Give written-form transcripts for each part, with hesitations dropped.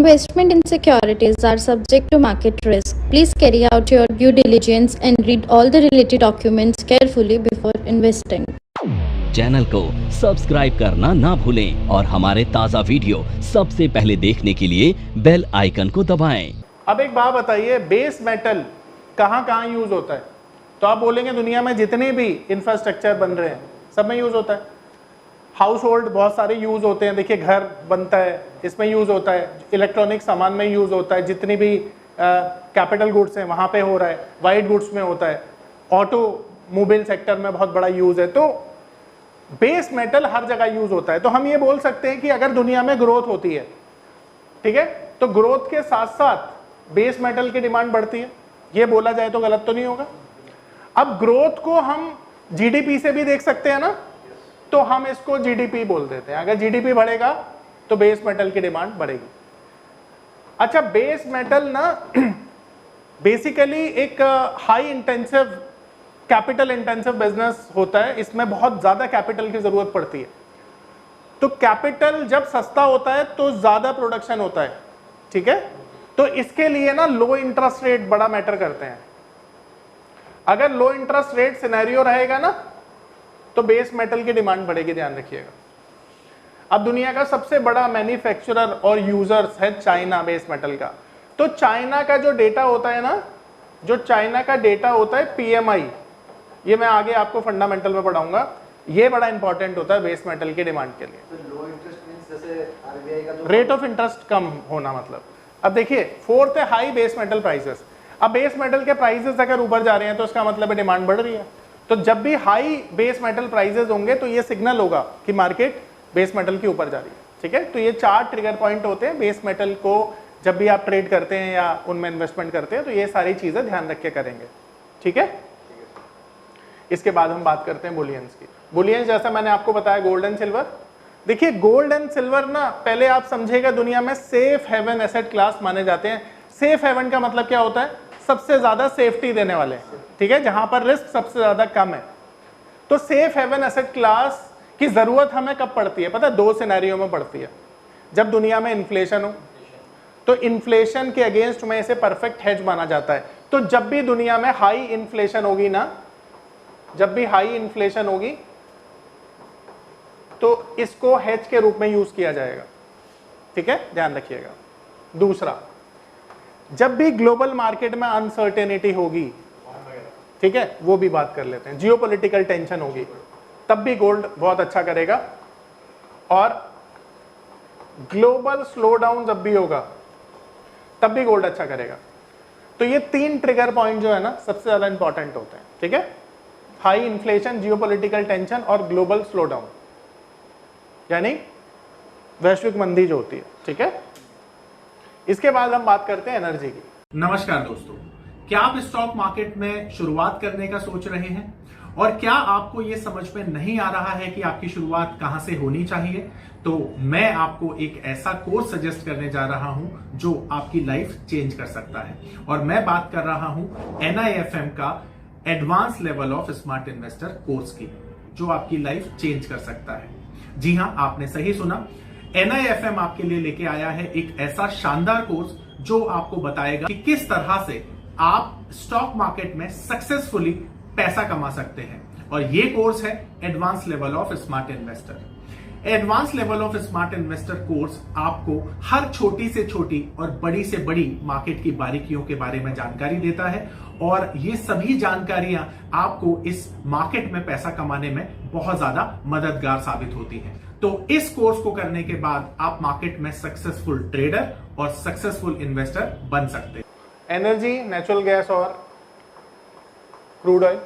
Investment in securities are subject to market risk. Please carry out your due diligence and read all the related documents carefully before investing. Channel को subscribe करना ना भूलें और हमारे ताज़ा video सबसे पहले देखने के लिए बेल आइकन को दबाएं। अब एक बात बताइए, बेस मेटल कहाँ कहाँ यूज होता है? तो आप बोलेंगे दुनिया में जितने भी इंफ्रास्ट्रक्चर बन रहे हैं सब में यूज होता है। हाउस होल्ड बहुत सारे यूज होते हैं, देखिए घर बनता है इसमें यूज होता है, इलेक्ट्रॉनिक सामान में यूज होता है, जितनी भी कैपिटल गुड्स हैं वहाँ पे हो रहा है, वाइट गुड्स में होता है, ऑटोमोबाइल सेक्टर में बहुत बड़ा यूज है। तो बेस मेटल हर जगह यूज होता है। तो हम ये बोल सकते हैं कि अगर दुनिया में ग्रोथ होती है, ठीक है, तो ग्रोथ के साथ साथ बेस मेटल की डिमांड बढ़ती है। ये बोला जाए तो गलत तो नहीं होगा। अब ग्रोथ को हम जीडीपी से भी देख सकते हैं ना, तो हम इसको जीडीपी बोल देते हैं। अगर जीडीपी बढ़ेगा तो बेस मेटल की डिमांड बढ़ेगी। अच्छा, बेस मेटल ना बेसिकली एक high intensive capital intensive business होता है, इसमें बहुत ज्यादा कैपिटल की जरूरत पड़ती है। तो कैपिटल जब सस्ता होता है तो ज्यादा प्रोडक्शन होता है, ठीक है। तो इसके लिए ना लो इंटरेस्ट रेट बड़ा मैटर करते हैं। अगर लो इंटरेस्ट रेट सिनेरियो रहेगा ना तो बेस मेटल की डिमांड बढ़ेगी, ध्यान रखिएगा। अब दुनिया का सबसे बड़ा मैन्युफैक्चरर और यूजर्स है चाइना बेस मेटल का। तो चाइना का जो डेटा होता है ना, जो चाइना का डेटा होता है पीएमआई, ये मैं आगे आपको फंडामेंटल में पढ़ाऊंगा, ये बड़ा इंपॉर्टेंट होता है बेस मेटल की डिमांड के लिए। तो लो इंटरेस्ट मींस जैसे आरबीआई का जो रेट ऑफ इंटरेस्ट कम होना मतलब। अब देखिए, फोर्थ है हाई बेस मेटल प्राइसेस। अब बेस मेटल के प्राइसेस अगर ऊपर जा रहे हैं तो इसका मतलब है डिमांड बढ़ रही है। तो जब भी हाई बेस मेटल प्राइसेस होंगे तो ये सिग्नल होगा कि मार्केट बेस मेटल के ऊपर जा रही है, ठीक है। तो ये 4 ट्रिगर पॉइंट होते हैं बेस मेटल को जब भी आप ट्रेड करते हैं या उनमें इन्वेस्टमेंट करते हैं, तो ये सारी चीजें ध्यान रख के करेंगे, ठीक है। इसके बाद हम बात करते हैं बुलियंस की। बुलियंस जैसा मैंने आपको बताया गोल्ड एंड सिल्वर। देखिए गोल्ड एंड सिल्वर ना पहले आप समझिएगा दुनिया में सेफ हेवन एसेट क्लास माने जाते हैं। सेफ हेवन का मतलब क्या होता है? सबसे ज्यादा सेफ्टी देने वाले, ठीक है, जहां पर रिस्क सबसे ज्यादा कम है। तो सेफ हेवन एसेट क्लास की जरूरत हमें कब पड़ती है? पता है, 2 सिनेरियो में पड़ती है। जब दुनिया में इन्फ्लेशन हो, तो इन्फ्लेशन के अगेंस्ट में इसे परफेक्ट हेज माना जाता है। तो जब भी दुनिया में हाई इन्फ्लेशन होगी ना, जब भी हाई इन्फ्लेशन होगी तो इसको हेज के रूप में यूज किया जाएगा, ठीक है, ध्यान रखिएगा। दूसरा, जब भी ग्लोबल मार्केट में अनसर्टेनिटी होगी, ठीक है, वो भी बात कर लेते हैं, जियोपॉलिटिकल टेंशन होगी, तब भी गोल्ड बहुत अच्छा करेगा। और ग्लोबल स्लोडाउन जब भी होगा तब भी गोल्ड अच्छा करेगा। तो ये 3 ट्रिगर पॉइंट जो है ना सबसे ज्यादा इंपॉर्टेंट होते हैं, ठीक है। हाई इन्फ्लेशन, जियोपॉलिटिकल टेंशन और ग्लोबल स्लोडाउन, यानी वैश्विक मंदी जो होती है, ठीक है। इसके बाद हम बात करते हैं एनर्जी की। नमस्कार दोस्तों, क्या आप स्टॉक मार्केट में शुरुआत करने का सोच रहे हैं और क्या आपको यह समझ में नहीं आ रहा है कि आपकी शुरुआत कहां से होनी चाहिए? तो मैं आपको एक ऐसा कोर्स सजेस्ट करने जा रहा हूं जो आपकी लाइफ चेंज कर सकता है। और मैं बात कर रहा हूं NIFM का advance level of smart investor course की, जो आपकी लाइफ चेंज कर सकता है। जी हां, आपने सही सुना, NIFM आपके लिए लेके आया है एक ऐसा शानदार कोर्स जो आपको बताएगा कि किस तरह से आप स्टॉक मार्केट में सक्सेसफुली पैसा कमा सकते हैं। और ये कोर्स है advance level of smart investor. Advance level of smart investor course आपको हर छोटी से छोटी और बड़ी से बड़ी मार्केट की बारीकियों के बारे में जानकारी देता है, और ये सभी जानकारियां आपको इस मार्केट में पैसा कमाने में बहुत ज्यादा मददगार साबित होती हैं। तो इस कोर्स को करने के बाद आप मार्केट में सक्सेसफुल ट्रेडर और सक्सेसफुल इन्वेस्टर बन सकते हैं। एनर्जी, नेचुरल गैस और क्रूड ऑयल।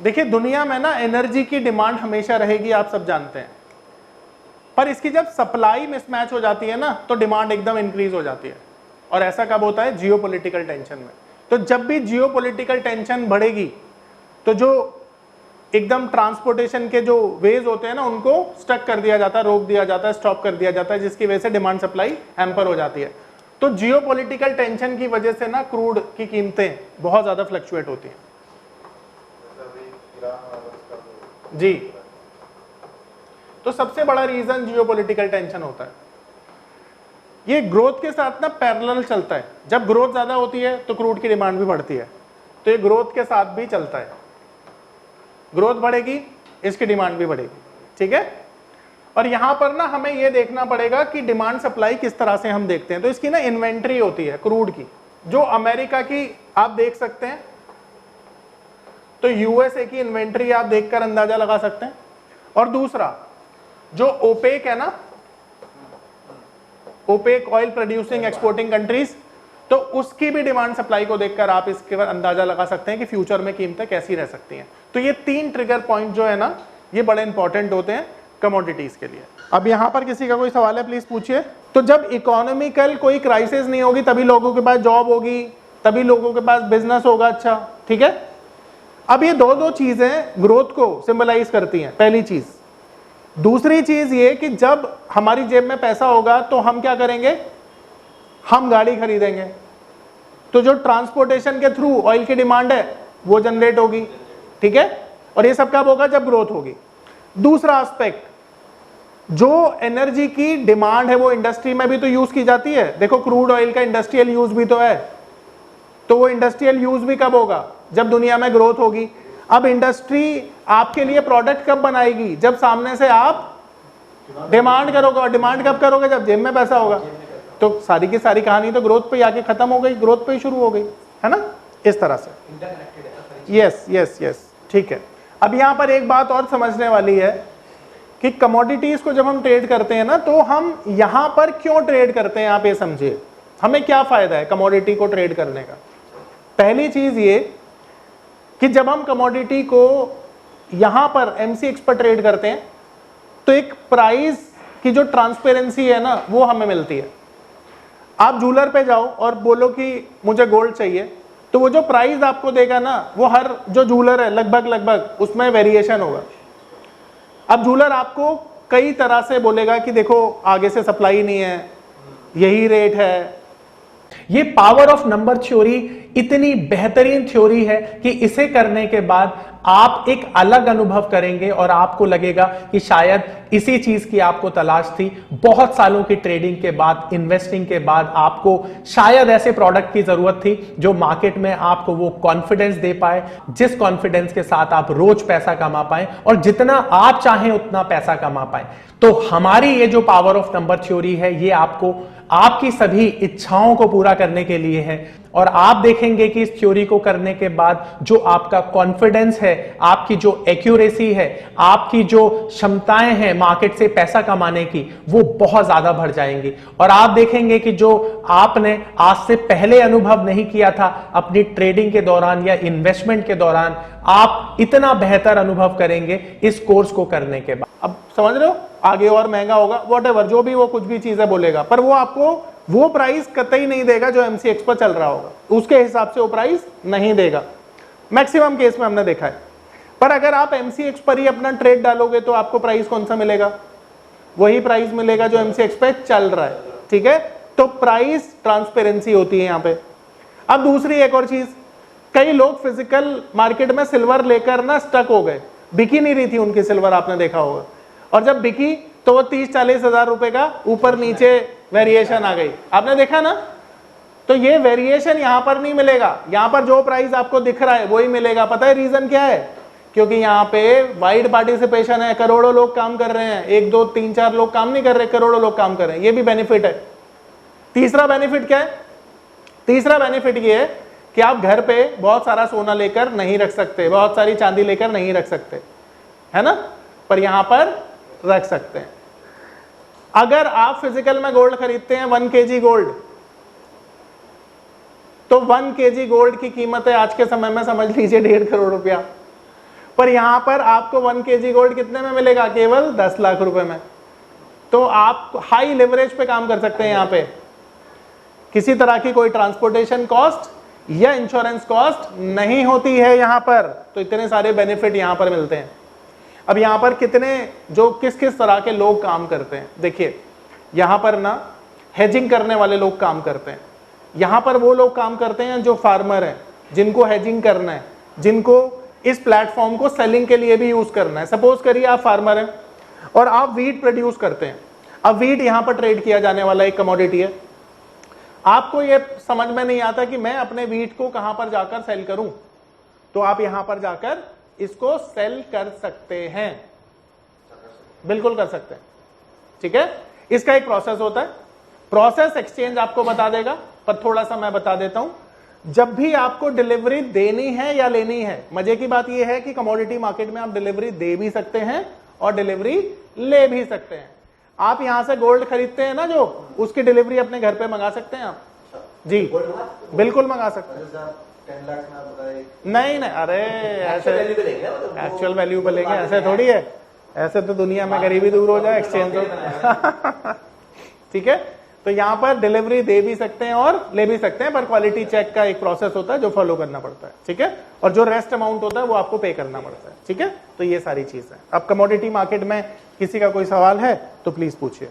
देखिए दुनिया में ना एनर्जी की डिमांड हमेशा रहेगी, आप सब जानते हैं, पर इसकी जब सप्लाई मिसमैच हो जाती है ना तो डिमांड एकदम इंक्रीज हो जाती है। और ऐसा कब होता है? जियोपॉलिटिकल टेंशन में। तो जब भी जियोपॉलिटिकल टेंशन बढ़ेगी तो जो एकदम ट्रांसपोर्टेशन के जो वेज होते हैं ना उनको स्टक कर दिया जाता है, रोक दिया जाता है, स्टॉप कर दिया जाता है, जिसकी वजह से डिमांड सप्लाई हैम्पर हो जाती है। तो जियोपॉलिटिकल टेंशन की वजह से ना क्रूड की कीमतें बहुत ज्यादा फ्लक्चुएट होती हैं। जी, तो सबसे बड़ा रीजन जियोपॉलिटिकल टेंशन होता है। ये ग्रोथ के साथ ना पैरेलल चलता है। जब ग्रोथ ज्यादा होती है तो क्रूड की डिमांड भी बढ़ती है, तो ये ग्रोथ के साथ भी चलता है। ग्रोथ बढ़ेगी, इसकी डिमांड भी बढ़ेगी, ठीक है। और यहां पर ना हमें ये देखना पड़ेगा कि डिमांड सप्लाई किस तरह से हम देखते हैं। तो इसकी ना इन्वेंट्री होती है क्रूड की, जो अमेरिका की आप देख सकते हैं, तो यूएसए की इन्वेंट्री आप देखकर अंदाजा लगा सकते हैं। और दूसरा जो ओपेक है ना, OPEC oil producing exporting countries, तो उसकी भी डिमांड सप्लाई को देखकर आप इसके बाद अंदाजा लगा सकते हैं कि फ्यूचर में कीमतें कैसी रह सकती हैं। तो ये 3 ट्रिगर पॉइंट जो है ना, ये बड़े इंपॉर्टेंट होते हैं कमोडिटीज के लिए। अब यहां पर किसी का कोई सवाल है, प्लीज पूछिए। तो जब इकोनॉमिकल कोई क्राइसिस नहीं होगी तभी लोगों के पास जॉब होगी, तभी लोगों के पास बिजनेस होगा, अच्छा ठीक है। अब ये दो चीजें ग्रोथ को सिंबलाइज करती हैं, पहली चीज। दूसरी चीज ये कि जब हमारी जेब में पैसा होगा तो हम क्या करेंगे, हम गाड़ी खरीदेंगे, तो जो ट्रांसपोर्टेशन के थ्रू ऑयल की डिमांड है वो जनरेट होगी, ठीक है। और ये सब कब होगा, जब ग्रोथ होगी। दूसरा एस्पेक्ट, जो एनर्जी की डिमांड है वो इंडस्ट्री में भी तो यूज की जाती है। देखो क्रूड ऑयल का इंडस्ट्रियल यूज भी तो है, तो वो इंडस्ट्रियल यूज भी कब होगा, जब दुनिया में ग्रोथ होगी। अब इंडस्ट्री आपके लिए प्रोडक्ट कब बनाएगी, जब सामने से आप डिमांड करोगे। और डिमांड कब करोगे, जब जेब में पैसा होगा। तो सारी की सारी कहानी तो ग्रोथ पे आके खत्म हो गई, ग्रोथ पे ही शुरू हो गई, है ना, इस तरह से। यस यस यस, ठीक है। अब यहां पर एक बात और समझने वाली है कि कमोडिटीज को जब हम ट्रेड करते हैं ना, तो हम यहां पर क्यों ट्रेड करते हैं, आप ये समझिए, हमें क्या फायदा है कमोडिटी को ट्रेड करने का। पहली चीज ये कि जब हम कमोडिटी को यहां पर एमसीएक्स पर ट्रेड करते हैं तो एक प्राइस की जो ट्रांसपेरेंसी है ना, वो हमें मिलती है। आप जूलर पे जाओ और बोलो कि मुझे गोल्ड चाहिए, तो वो जो प्राइस आपको देगा ना, वो हर जो जूलर है लगभग उसमें वेरिएशन होगा। अब जूलर आपको कई तरह से बोलेगा कि देखो आगे से सप्लाई नहीं है, यही रेट है। ये पावर ऑफ नंबर थ्योरी इतनी बेहतरीन थ्योरी है कि इसे करने के बाद आप एक अलग अनुभव करेंगे और आपको लगेगा कि शायद इसी चीज की आपको तलाश थी। बहुत सालों की ट्रेडिंग के बाद, इन्वेस्टिंग के बाद आपको शायद ऐसे प्रोडक्ट की जरूरत थी जो मार्केट में आपको वो कॉन्फिडेंस दे पाए, जिस कॉन्फिडेंस के साथ आप रोज पैसा कमा पाए और जितना आप चाहें उतना पैसा कमा पाए। तो हमारी ये जो पावर ऑफ नंबर थ्योरी है, ये आपको आपकी सभी इच्छाओं को पूरा करने के लिए है। और आप देखेंगे कि इस थ्योरी को करने के बाद जो आपका कॉन्फिडेंस है, आपकी जो एक्यूरेसी है, आपकी जो क्षमताएं हैं मार्केट से पैसा कमाने की, वो बहुत ज्यादा बढ़ जाएंगी। और आप देखेंगे कि जो आपने आज से पहले अनुभव नहीं किया था अपनी ट्रेडिंग के दौरान या इन्वेस्टमेंट के दौरान, आप इतना बेहतर अनुभव करेंगे इस कोर्स को करने के बाद। अब समझ रहे हो, आगे और महंगा होगा, वॉटेवर जो भी वो कुछ भी चीजें बोलेगा, पर वो आपको वो प्राइस कतई नहीं देगा जो एमसीएक्स पर चल रहा होगा, उसके हिसाब से वो प्राइस नहीं देगा। मैक्सिमम केस में हमने देखा है। पर अगर आप एमसीएक्स पर ही अपना ट्रेड डालोगे तो आपको प्राइस कौन सा मिलेगा, वही प्राइस मिलेगा जो एमसीएक्स पे चल रहा है, ठीक है। तो प्राइस ट्रांसपेरेंसी होती है यहां पे। अब दूसरी एक और चीज, कई लोग फिजिकल मार्केट में सिल्वर लेकर ना स्टक हो गए, बिकी नहीं रही थी उनकी सिल्वर, आपने देखा होगा। और जब बिकी तो वो 30-40 हजार रुपए का ऊपर नीचे वेरिएशन आ गई, आपने देखा ना। तो ये वेरिएशन यहां पर नहीं मिलेगा, यहां पर जो प्राइस आपको दिख रहा है वही मिलेगा। पता है रीजन क्या है, क्योंकि यहाँ पे वाइड पार्टिसिपेशन है, करोड़ों लोग काम कर रहे हैं, 1 2 3 4 लोग काम नहीं कर रहे, करोड़ों लोग काम कर रहे हैं, ये भी बेनिफिट है। तीसरा बेनिफिट क्या है, तीसरा बेनिफिट ये है कि आप घर पे बहुत सारा सोना लेकर नहीं रख सकते, बहुत सारी चांदी लेकर नहीं रख सकते, है ना, पर यहां पर रख सकते हैं। अगर आप फिजिकल में गोल्ड खरीदते हैं 1 kg गोल्ड, तो 1 kg गोल्ड की कीमत है आज के समय में समझ लीजिए 1.5 करोड़ रुपया। पर यहां पर आपको 1 kg गोल्ड कितने में मिलेगा, केवल 10 लाख रुपए में। तो आप हाई लेवरेज पे काम कर सकते हैं। यहां पे किसी तरह की कोई ट्रांसपोर्टेशन कॉस्ट या इंश्योरेंस कॉस्ट नहीं होती है यहां पर, तो इतने सारे बेनिफिट यहां पर मिलते हैं। अब यहां पर कितने जो किस किस तरह के लोग काम करते हैं, देखिए यहां पर ना हेजिंग करने वाले लोग काम करते हैं। यहां पर वो लोग काम करते हैं जो फार्मर हैं, जिनको हेजिंग करना है, जिनको इस प्लेटफॉर्म को सेलिंग के लिए भी यूज करना है। सपोज करिए आप फार्मर हैं और आप वीट प्रोड्यूस करते हैं। अब वीट यहां पर ट्रेड किया जाने वाला एक कमोडिटी है, आपको ये समझ में नहीं आता कि मैं अपने वीट को कहां पर जाकर सेल करूं, तो आप यहां पर जाकर इसको सेल कर सकते हैं, बिल्कुल कर सकते हैं। ठीक है, इसका एक प्रोसेस होता है, प्रोसेस एक्सचेंज आपको बता देगा, पर थोड़ा सा मैं बता देता हूं। जब भी आपको डिलीवरी देनी है या लेनी है, मजे की बात यह है कि कमोडिटी मार्केट में आप डिलीवरी दे भी सकते हैं और डिलीवरी ले भी सकते हैं। आप यहां से गोल्ड खरीदते हैं ना, जो उसकी डिलीवरी अपने घर पे मंगा सकते हैं आप जी, बिल्कुल मंगा सकते हैं। 10 लाख में आप बताइए। नहीं नहीं, अरे ऐसे एक्चुअल वैल्यू पे लेंगे, ऐसे थोड़ी है, ऐसे तो दुनिया में गरीबी दूर हो जाए एक्सचेंज तो ठीक है, तो यहां पर डिलीवरी दे भी सकते हैं और ले भी सकते हैं, पर क्वालिटी चेक का एक प्रोसेस होता है जो फॉलो करना पड़ता है। ठीक है, और जो रेस्ट अमाउंट होता है वो आपको पे करना पड़ता है। ठीक है, तो ये सारी चीज है। अब कमोडिटी मार्केट में किसी का कोई सवाल है तो प्लीज पूछिए।